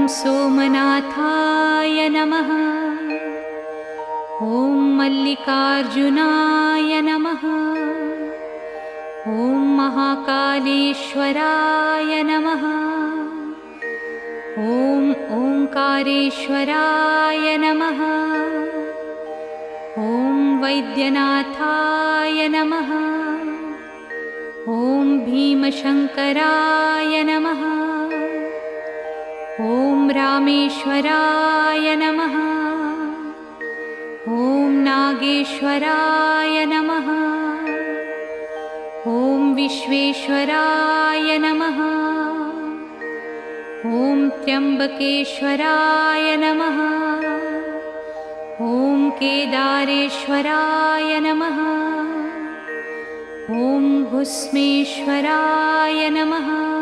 सोमनाथाय नमः। ॐ मल्लिकार्जुनाय नमः। ॐ महाकालेश्वराय नमः। ॐ ओंकारेश्वराय नमः। ॐ वैद्यनाथाय नमः। ॐ भीमशंकराय नमः। ॐ रामेश्वराय नमः। ॐ नागेश्वराय नमः। ॐ विश्वेश्वराय नमः। ॐ त्र्यंबकेश्वराय नमः। ॐ केदारेश्वराय नमः। ॐ भुस्मेश्वराय नमः।